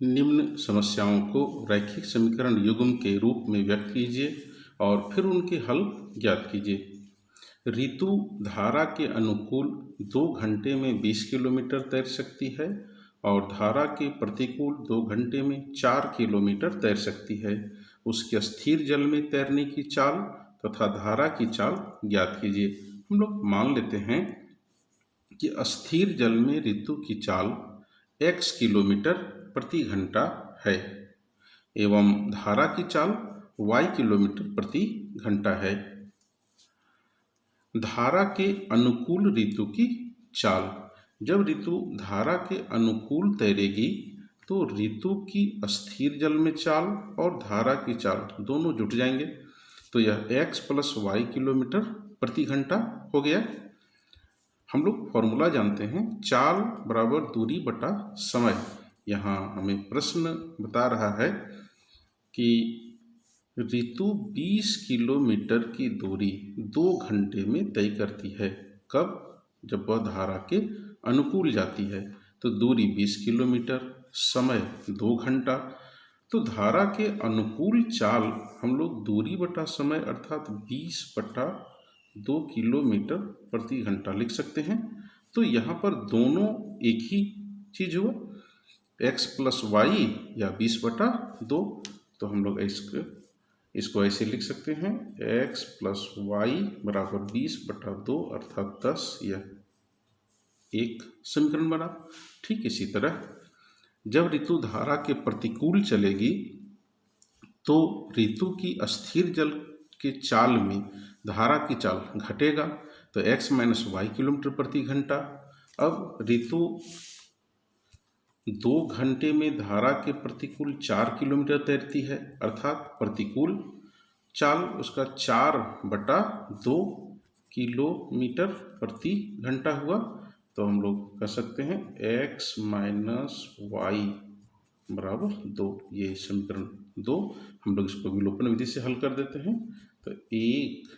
निम्न समस्याओं को रैखिक समीकरण युग्म के रूप में व्यक्त कीजिए और फिर उनके हल ज्ञात कीजिए। ऋतु धारा के अनुकूल 2 घंटे में 20 किलोमीटर तैर सकती है और धारा के प्रतिकूल 2 घंटे में 4 किलोमीटर तैर सकती है। उसके स्थिर जल में तैरने की चाल तथा धारा की चाल ज्ञात कीजिए। हम लोग मान लेते हैं कि स्थिर जल में ऋतु की चाल x किलोमीटर प्रति घंटा है एवं धारा की चाल y किलोमीटर प्रति घंटा है। धारा के अनुकूल ऋतु की चाल, जब ऋतु धारा के अनुकूल तैरेगी तो ऋतु की स्थिर जल में चाल और धारा की चाल दोनों जुट जाएंगे, तो यह x + y किलोमीटर प्रति घंटा हो गया। हम लोग फॉर्मूला जानते हैं, चाल बराबर दूरी बटा समय। यहाँ हमें प्रश्न बता रहा है कि ऋतु 20 किलोमीटर की दूरी 2 घंटे में तय करती है। कब? जब वह धारा के अनुकूल जाती है। तो दूरी 20 किलोमीटर, समय 2 घंटा। तो धारा के अनुकूल चाल हम लोग दूरी बटा समय अर्थात 20 बटा 2 किलोमीटर प्रति घंटा लिख सकते हैं। तो यहाँ पर दोनों एक ही चीज हुआ, x + y या 20 बटा 2। तो हम लोग इसको ऐसे लिख सकते हैं, x + y बराबर 20 बटा 2 अर्थात 10। यह एक समीकरण बना। ठीक इसी तरह जब ऋतु धारा के प्रतिकूल चलेगी तो ऋतु की स्थिर जल के चाल में धारा की चाल घटेगा, तो x - y किलोमीटर प्रति घंटा। अब ऋतु 2 घंटे में धारा के प्रतिकूल 4 किलोमीटर तैरती है अर्थात प्रतिकूल चाल उसका 4 बटा 2 किलोमीटर प्रति घंटा हुआ। तो हम लोग कह सकते हैं x - y बराबर 2। ये समीकरण 2। हम लोग इसको विलोपन विधि से हल कर देते हैं। तो 1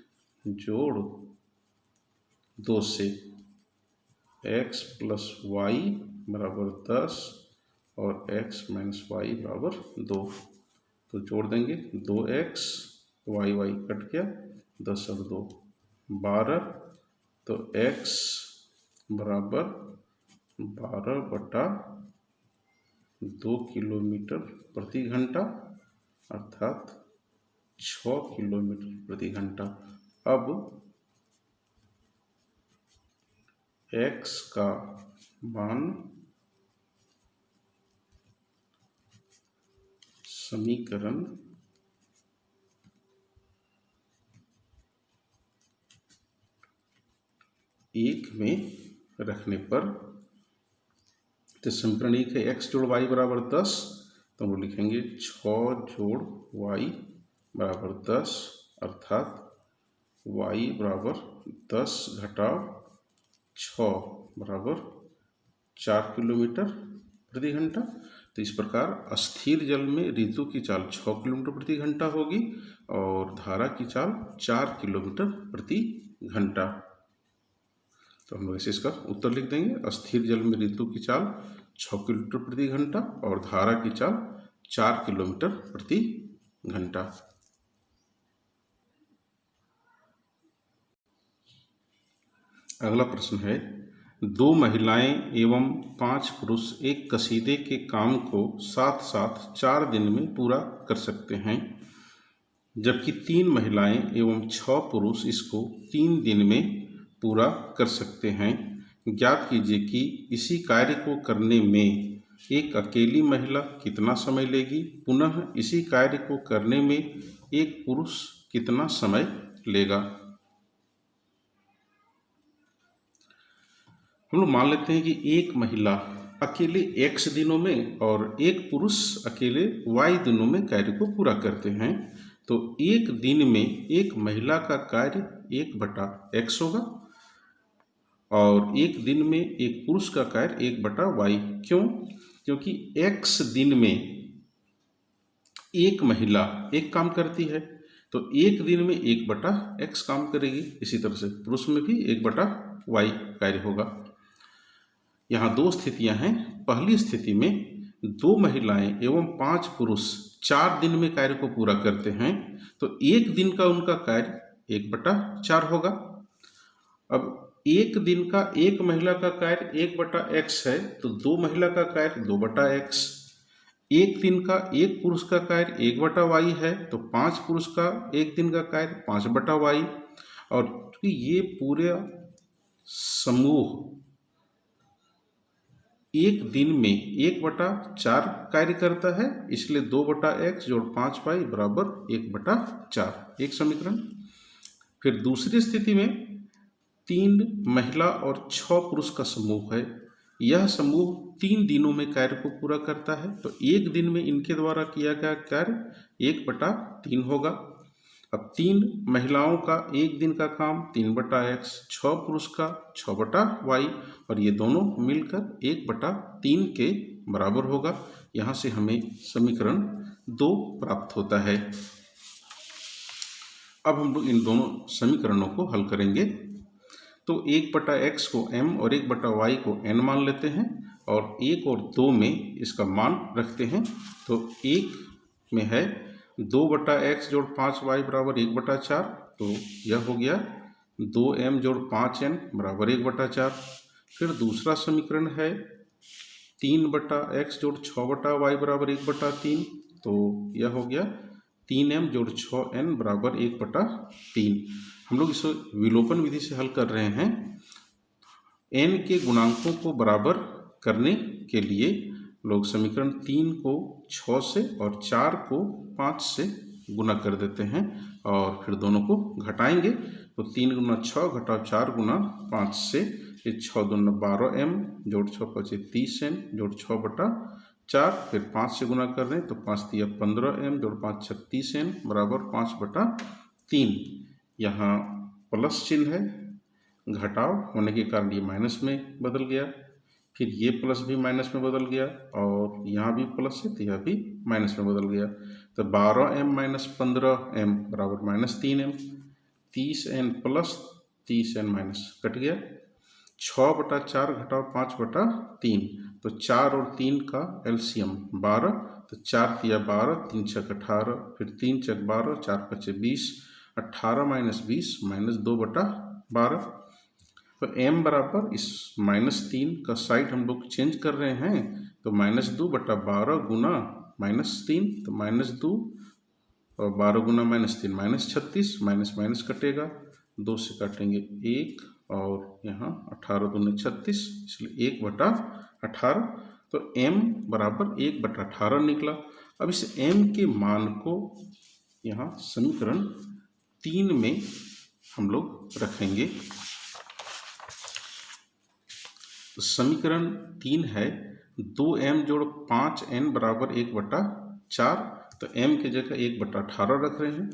जोड़ 2 से x + y बराबर 10 और x - y बराबर 2। तो जोड़ देंगे 2x, y कट गया, 10 और 2 12। तो x बराबर 12 बटा 2 किलोमीटर प्रति घंटा अर्थात 6 किलोमीटर प्रति घंटा। अब x का मान समीकरण 1 में रखने पर, तो समीकरण 1 है x जोड़ y बराबर 10। तो हम लिखेंगे 6 जोड़ y बराबर 10 अर्थात y बराबर 10 घटाव 6 बराबर 4 किलोमीटर प्रति घंटा। तो इस प्रकार स्थिर जल में ऋतु की चाल 6 किलोमीटर प्रति घंटा होगी और धारा की चाल 4 किलोमीटर प्रति घंटा। तो हम लोग इसे इसका उत्तर लिख देंगे। स्थिर जल में ऋतु की चाल 6 किलोमीटर प्रति घंटा और धारा की चाल 4 किलोमीटर प्रति घंटा। अगला प्रश्न है, 2 महिलाएं एवं 5 पुरुष एक कसीदे के काम को साथ साथ 4 दिन में पूरा कर सकते हैं, जबकि 3 महिलाएं एवं 6 पुरुष इसको 3 दिन में पूरा कर सकते हैं। ज्ञात कीजिए कि इसी कार्य को करने में एक अकेली महिला कितना समय लेगी, पुनः इसी कार्य को करने में एक पुरुष कितना समय लेगा। हम लोग मान लेते हैं कि एक महिला अकेले x दिनों में और एक पुरुष अकेले y दिनों में कार्य को पूरा करते हैं। तो एक दिन में एक महिला का कार्य 1 बटा x होगा और एक दिन में एक पुरुष का कार्य 1 बटा y। क्यों? क्योंकि x दिन में एक महिला एक काम करती है, तो एक दिन में 1 बटा x काम करेगी। इसी तरह से पुरुष में भी 1 बटा y कार्य होगा। यहाँ 2 स्थितियां हैं। पहली स्थिति में 2 महिलाएं एवं 5 पुरुष 4 दिन में कार्य को पूरा करते हैं तो एक दिन का उनका कार्य 1/4 होगा। अब एक दिन का एक महिला का कार्य 1/x है तो 2 महिला का कार्य 2/x। एक दिन का एक पुरुष का कार्य 1/y है तो 5 पुरुष का एक दिन का कार्य 5/y। और ये पूरे समूह एक दिन में 1/4 कार्य करता है, इसलिए 2/x जोड़ 5y बराबर 1/4 एक समीकरण। फिर दूसरी स्थिति में 3 महिला और 6 पुरुष का समूह है। यह समूह 3 दिनों में कार्य को पूरा करता है तो एक दिन में इनके द्वारा किया गया कार्य 1/3 होगा। अब 3 महिलाओं का एक दिन का काम 3/x, 6 पुरुष का 6/y और ये दोनों मिलकर 1/3 के बराबर होगा। यहाँ से हमें समीकरण 2 प्राप्त होता है। अब हम लोग इन दोनों समीकरणों को हल करेंगे। तो 1/x को m और 1/y को n मान लेते हैं और 1 और 2 में इसका मान रखते हैं। तो 1 में है 2/x जोड़ 5y बराबर 1/4 तो यह हो गया 2m जोड़ 5n बराबर 1/4। फिर दूसरा समीकरण है 3/x जोड़ 6/y बराबर 1/3 तो यह हो गया 3m जोड़ 6n बराबर 1/3। हम लोग इसे विलोपन विधि से हल कर रहे हैं। n के गुणांकों को बराबर करने के लिए लोग समीकरण 3 को 6 से और 4 को 5 से गुना कर देते हैं और फिर दोनों को घटाएंगे। तो 3 गुना 6 घटाओ 4 गुना 5 से, ये 6 दूना 12m जोड़ 6 5 30n जोड़ 6/4। फिर 5 से गुना कर रहे हैं तो 5 दिया 15m जोड़ 5 36n बराबर 5/3। यहाँ प्लस चिन्ह है, घटाव होने के कारण ये माइनस में बदल गया। फिर ये प्लस भी माइनस में बदल गया और यहाँ भी प्लस है तो यह भी माइनस में बदल गया। तो 12m माइनस 15m बराबर -3m, 30n plus 30n minus cut गया। 6/4 घटाओ 5/3 तो 4 और 3 का एलसीएम 12 तो 4 दिया 12, 3 छक 18, फिर 3 छक 12, 4 5 20, 18 माइनस 20 माइनस 2/12। तो m बराबर इस -3 का साइड हम लोग चेंज कर रहे हैं तो -2/12 गुना -3 तो -2 और 12 गुना -3 -36 माइनस माइनस कटेगा, 2 से काटेंगे 1 और यहाँ 18 दूनी 36 इसलिए 1/18। तो m बराबर 1/18 निकला। अब इस m के मान को यहाँ समीकरण 3 में हम लोग रखेंगे। तो समीकरण 3 है 2m जोड़ 5n बराबर 1/4। तो m की जगह 1/18 रख रहे हैं,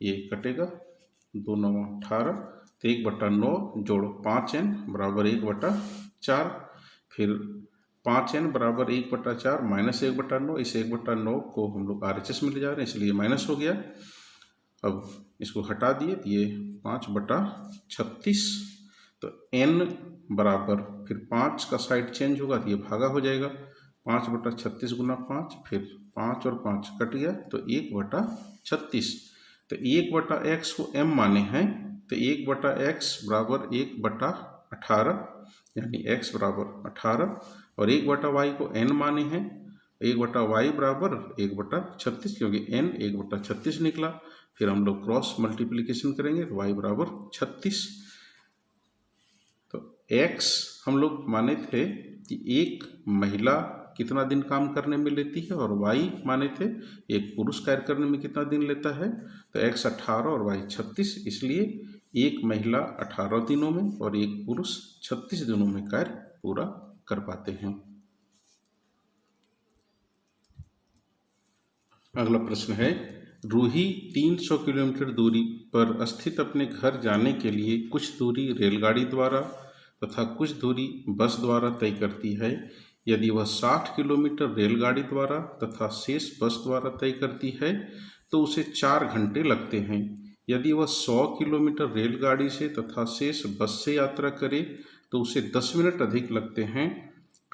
ये कटेगा 2 9 18 तो 1/9 जोड़ 5n बराबर 1/4। फिर 5n बराबर 1/4 माइनस 1/9, इस 1/9 को हम लोग RHS में ले जा रहे हैं इसलिए माइनस हो गया। अब इसको हटा दिए तो ये 5/36। तो n बराबर फिर 5 का साइड चेंज होगा तो ये भागा हो जाएगा, 5/36 गुना 5, फिर 5 और 5 कट गया तो 1/36। तो 1/x को m माने हैं तो 1/x बराबर 1/18 यानी x बराबर 18 और 1/y को n माने हैं 1/y बराबर 1/36 क्योंकि n 1/36 निकला। फिर हम लोग क्रॉस मल्टीप्लिकेशन करेंगे तो y बराबर 36। तो x हम लोग माने थे कि एक महिला कितना दिन काम करने में लेती है और y माने थे एक पुरुष कार्य करने में कितना दिन लेता है। तो x 18 और y 36, इसलिए एक महिला 18 दिनों में और एक पुरुष 36 दिनों में कार्य पूरा कर पाते हैं। अगला प्रश्न है, रूही 300 किलोमीटर दूरी पर स्थित अपने घर जाने के लिए कुछ दूरी रेलगाड़ी द्वारा तथा कुछ दूरी बस द्वारा तय करती है। यदि वह 60 किलोमीटर रेलगाड़ी द्वारा तथा शेष बस द्वारा तय करती है तो उसे 4 घंटे लगते हैं। यदि वह 100 किलोमीटर रेलगाड़ी से तथा शेष बस से यात्रा करे तो उसे 10 मिनट अधिक लगते हैं।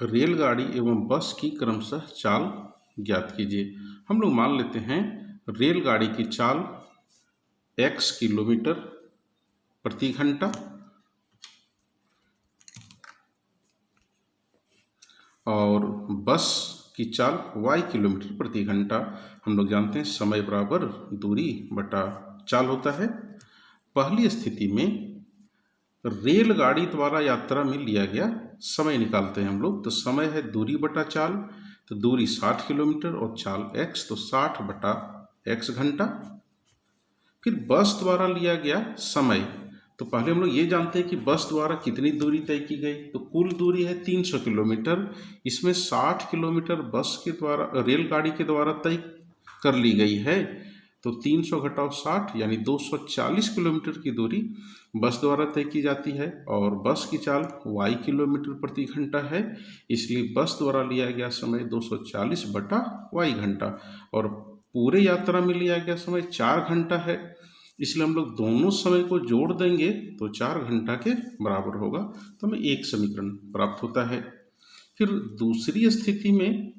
रेलगाड़ी एवं बस की क्रमशः चाल ज्ञात कीजिए। हम लोग मान लेते हैं रेलगाड़ी की चाल x किलोमीटर प्रति घंटा और बस की चाल y किलोमीटर प्रति घंटा। हम लोग जानते हैं समय बराबर दूरी बटा चाल होता है। पहली स्थिति में रेलगाड़ी द्वारा यात्रा में लिया गया समय निकालते हैं हम लोग। तो समय है दूरी बटा चाल, तो दूरी 60 किलोमीटर और चाल x, तो 60 बटा x घंटा। फिर बस द्वारा लिया गया समय, तो पहले हम लोग ये जानते हैं कि बस द्वारा कितनी दूरी तय की गई। तो कुल दूरी है 300 किलोमीटर, इसमें 60 किलोमीटर बस के द्वारा रेलगाड़ी के द्वारा तय कर ली गई है। तो 300 घटाओ 60 यानी 240 किलोमीटर की दूरी बस द्वारा तय की जाती है। और बस की चाल y किलोमीटर प्रति घंटा है, इसलिए बस द्वारा लिया गया समय 240 बटा y घंटा। और पूरे यात्रा में लिया गया समय 4 घंटा है, इसलिए हम लोग दोनों समय को जोड़ देंगे तो 4 घंटा के बराबर होगा। तो हमें एक समीकरण प्राप्त होता है। फिर दूसरी स्थिति में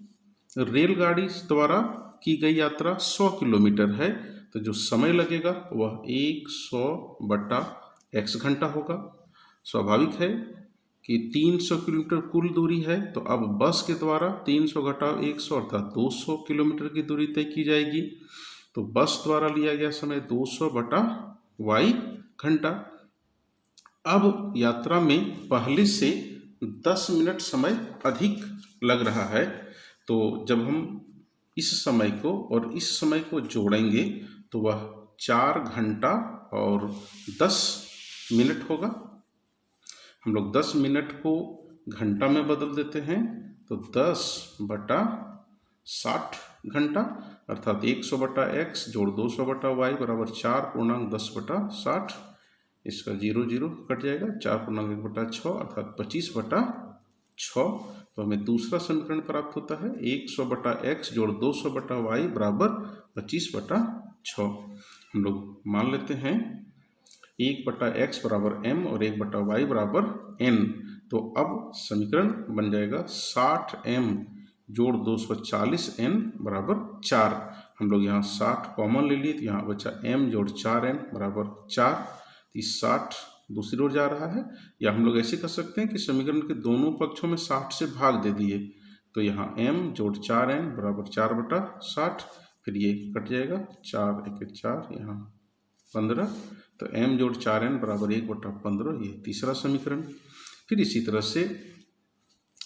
रेलगाड़ी द्वारा की गई यात्रा 100 किलोमीटर है, तो जो समय लगेगा वह 100 बटा x घंटा होगा। स्वाभाविक है कि 300 किलोमीटर कुल दूरी है, तो अब बस के द्वारा 300 घटाओ 100 अर्थात 200 किलोमीटर की दूरी तय की जाएगी। तो बस द्वारा लिया गया समय 200 बटा y घंटा। अब यात्रा में पहले से 10 मिनट समय अधिक लग रहा है, तो जब हम इस समय को और इस समय को जोड़ेंगे तो वह 4 घंटा और 10 मिनट होगा। हम लोग 10 मिनट को घंटा में बदल देते हैं, तो 10 बटा 60 घंटा अर्थात 100 बटा x जोड़ 200 बटा y बराबर 4 पूर्णांक 10 बटा 60। इसका 0 0 कट जाएगा, 4 पूर्णांक 1 बटा 6 अर्थात 25 बटा 6। तो हमें दूसरा समीकरण प्राप्त होता है 100 बटा x जोड़ 200 बटा y बराबर 25 बटा 6। हम लोग मान लेते हैं 1 बटा x बराबर m और 1 बटा y बराबर n। तो अब समीकरण बन जाएगा 60m जोड़ 240n बराबर 4। हम लोग यहाँ 60 कॉमन ले लिए, तो यहाँ बचा m जोड़ 4n बराबर 4। तो 60 दूसरी ओर जा रहा है, या हम लोग ऐसे कर सकते हैं कि समीकरण के दोनों पक्षों में 60 से भाग दे दिए, तो यहाँ m जोड़ 4n बराबर 4 बटा 60। फिर ये कट जाएगा, 4 1 4 यहाँ 15, तो m जोड़ 4n बराबर 1 बटा 15, ये तीसरा समीकरण। फिर इसी तरह से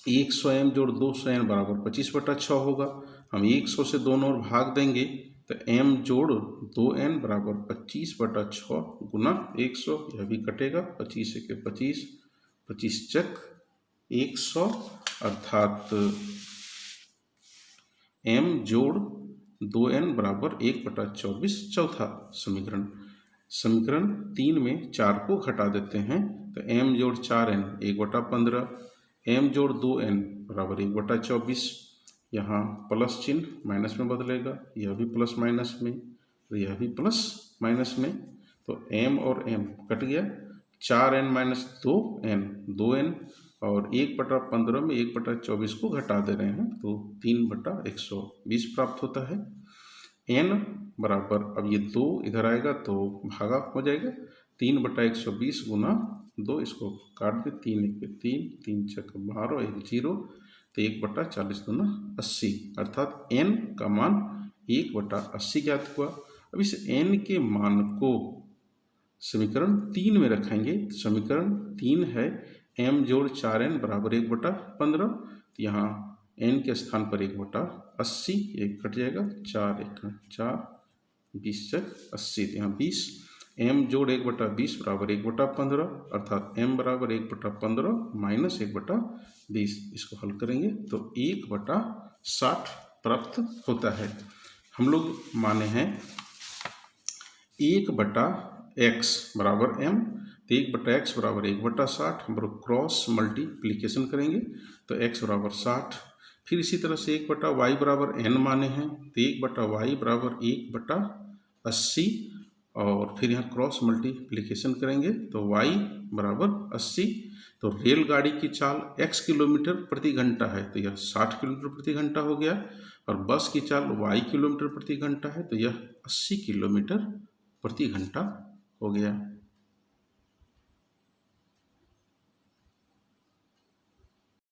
100m जोड़ 200n बराबर 25 बटा 6 होगा। हम 100 से दोनों ओर भाग देंगे, तो m जोड़ 2n बराबर 25 बटा 6 गुना 100, यह भी कटेगा, 25 1 25, 25 चक 100 अर्थात m जोड़ 2n बराबर 1 बटा 24 चौथा समीकरण। समीकरण 3 में 4 को घटा देते हैं, तो m जोड़ 4n 1 बटा 15, m जोड़ 2n बराबर 1 बटा 24। यहाँ प्लस चिन्ह माइनस में बदलेगा, यह भी प्लस माइनस में और यह भी प्लस माइनस में, तो m और m कट गया, 4n माइनस 2n 2n और 1 बटा 15 में 1 बटा 24 को घटा दे रहे हैं, तो 3 बटा 120 प्राप्त होता है। n बराबर, अब ये 2 इधर आएगा तो भागा हो जाएगा, 3 बटा 120 गुना 2, इसको काट दे, 3 1 3, 3 छक 12 1 0, तो 1 बटा 40 दूना 80 अर्थात n का मान 1 बटा 80 ज्ञात हुआ। अब इस n के मान को समीकरण 3 में रखेंगे। समीकरण 3 है m जोड़ 4n बराबर 1 बटा 15, तो यहाँ n के स्थान पर 1 बटा 80, एक कट जाएगा, 4 1 4, 20 चक 80, तो यहाँ 20, m जोड़ 1 बटा 20 बराबर 1 बटा 15 अर्थात m बराबर 1 बटा 15 माइनस 1 बटा 20। इसको हल करेंगे तो 1 बटा 60 प्राप्त होता है। हम लोग माने हैं 1 बटा x बराबर m, तो 1 बटा x बराबर 1 बटा 60। हम लोग क्रॉस मल्टीप्लीकेशन करेंगे तो x बराबर 60। फिर इसी तरह से 1 बटा y बराबर n माने हैं, तो 1 बटा y बराबर 1 बटा 80 और फिर यहाँ क्रॉस मल्टीप्लीकेशन करेंगे तो y बराबर 80। तो रेलगाड़ी की चाल x किलोमीटर प्रति घंटा है तो यह 60 किलोमीटर प्रति घंटा हो गया, और बस की चाल y किलोमीटर प्रति घंटा है तो यह 80 किलोमीटर प्रति घंटा हो गया।